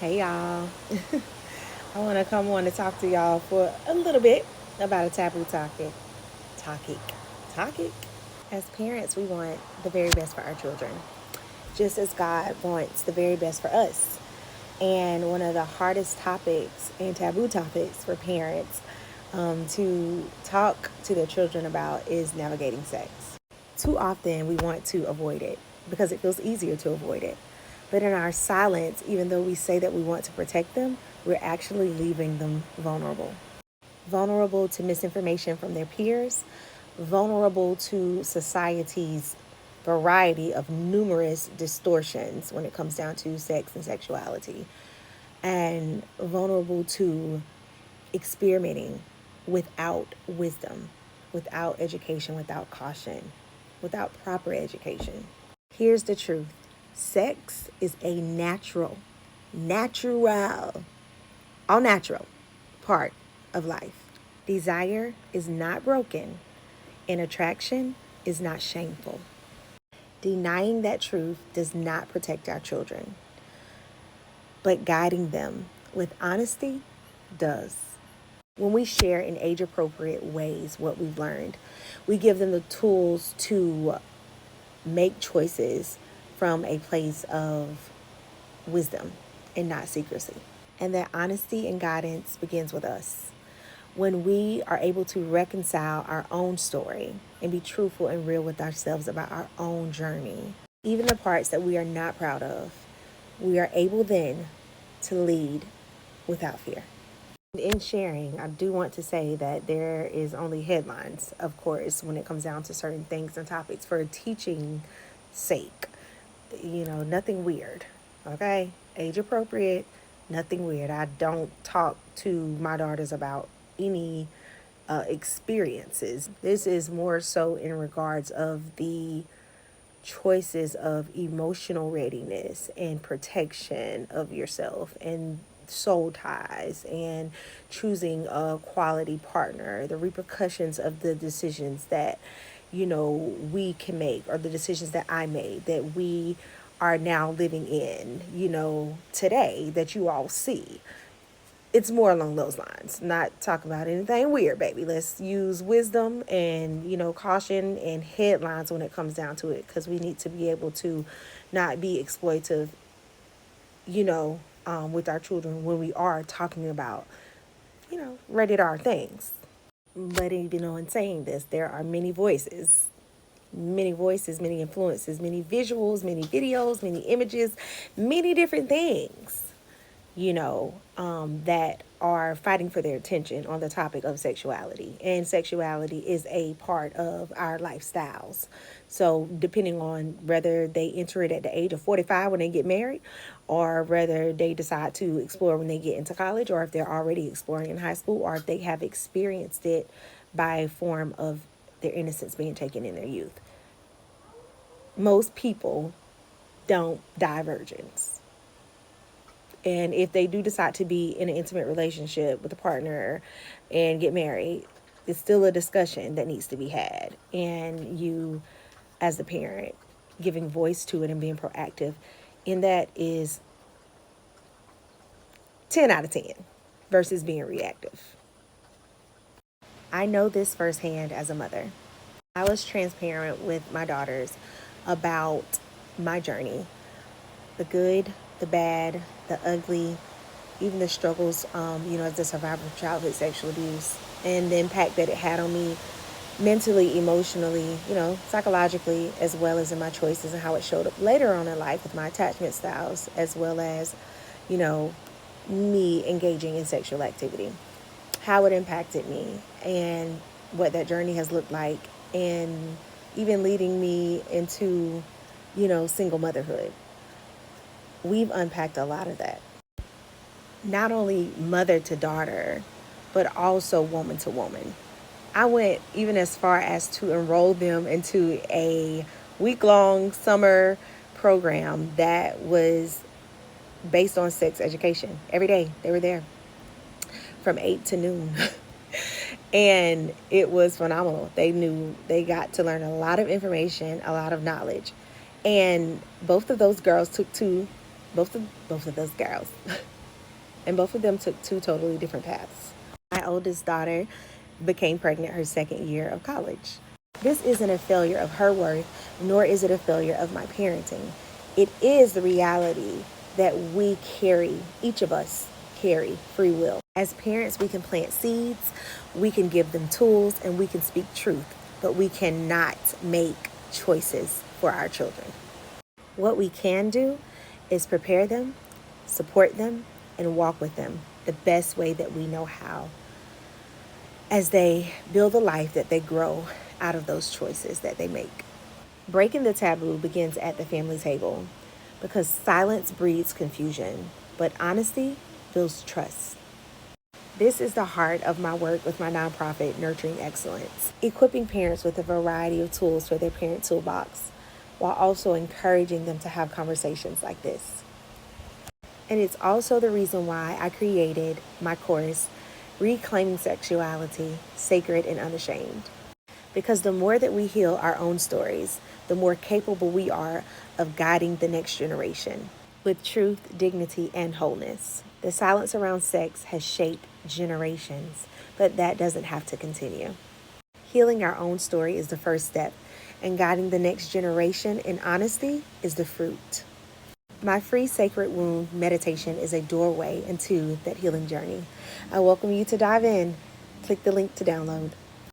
Hey y'all. I want to come on to talk to y'all for a little bit about a taboo topic. Topic. Topic. As parents, we want the very best for our children, just as God wants the very best for us. And one of the hardest topics and taboo topics for parents to talk to their children about is navigating sex. Too often, we want to avoid it because it feels easier to avoid it. But in our silence, even though we say that we want to protect them, we're actually leaving them vulnerable. Vulnerable to misinformation from their peers, vulnerable to society's variety of numerous distortions when it comes down to sex and sexuality, and vulnerable to experimenting without wisdom, without education, without caution, without proper education. Here's the truth: sex is a natural, all natural part of life. Desire is not broken, and attraction is not shameful. Denying that truth does not protect our children, but guiding them with honesty does. When we share in age appropriate ways what we've learned, we give them the tools to make choices from a place of wisdom and not secrecy. And that honesty and guidance begins with us. When we are able to reconcile our own story and be truthful and real with ourselves about our own journey, even the parts that we are not proud of, we are able then to lead without fear. In sharing, I do want to say that there is only headlines, of course, when it comes down to certain things and topics for teaching sake. Nothing weird, okay? Age appropriate, nothing weird. I don't talk to my daughters about any experiences. This is more so in regards of the choices of emotional readiness and protection of yourself and soul ties and choosing a quality partner, the repercussions of the decisions that we can make, or the decisions that I made that we are now living in today, that you all see. It's more along those lines. Not talk about anything weird, baby. Let's use wisdom and, caution and headlines when it comes down to it, because we need to be able to not be exploitive, with our children when we are talking about, rated R things. But even in saying this, there are many voices, many influences, many visuals, many videos, many images, many different things, that are fighting for their attention on the topic of sexuality. And sexuality is a part of our lifestyles. So depending on whether they enter it at the age of 45 when they get married, or whether they decide to explore when they get into college, or if they're already exploring in high school, or if they have experienced it by a form of their innocence being taken in their youth. Most people don't die virgins. And if they do decide to be in an intimate relationship with a partner and get married, it's still a discussion that needs to be had. And you, as the parent, giving voice to it and being proactive in that is 10 out of 10 versus being reactive. I know this firsthand as a mother. I was transparent with my daughters about my journey, the good, the bad, the ugly, even the struggles, as a survivor of childhood sexual abuse, and the impact that it had on me mentally, emotionally, psychologically, as well as in my choices and how it showed up later on in life with my attachment styles, as well as, me engaging in sexual activity, how it impacted me, and what that journey has looked like, and even leading me into, single motherhood. We've unpacked a lot of that. Not only mother to daughter, but also woman to woman. I went even as far as to enroll them into a week-long summer program that was based on sex education. Every day they were there from 8 to noon. And it was phenomenal. They got to learn a lot of information, a lot of knowledge. And both of those girls took 2 both of those girls. And both of them took two totally different paths. My oldest daughter became pregnant her second year of college. This isn't a failure of her worth, nor is it a failure of my parenting. It is the reality that we carry, each of us carry free will. As parents, we can plant seeds, we can give them tools, and we can speak truth, but we cannot make choices for our children. What we can do is prepare them, support them, and walk with them the best way that we know how as they build a life that they grow out of those choices that they make. Breaking the taboo begins at the family table because silence breeds confusion, but honesty builds trust. This is the heart of my work with my nonprofit, Nurturing Excellence, equipping parents with a variety of tools for their parent toolbox, while also encouraging them to have conversations like this. And it's also the reason why I created my course, Reclaiming Sexuality, Sacred and Unashamed. Because the more that we heal our own stories, the more capable we are of guiding the next generation with truth, dignity, and wholeness. The silence around sex has shaped generations, but that doesn't have to continue. Healing our own story is the first step, and guiding the next generation in honesty is the fruit. My free Sacred Wound meditation is a doorway into that healing journey. I welcome you to dive in. Click the link to download.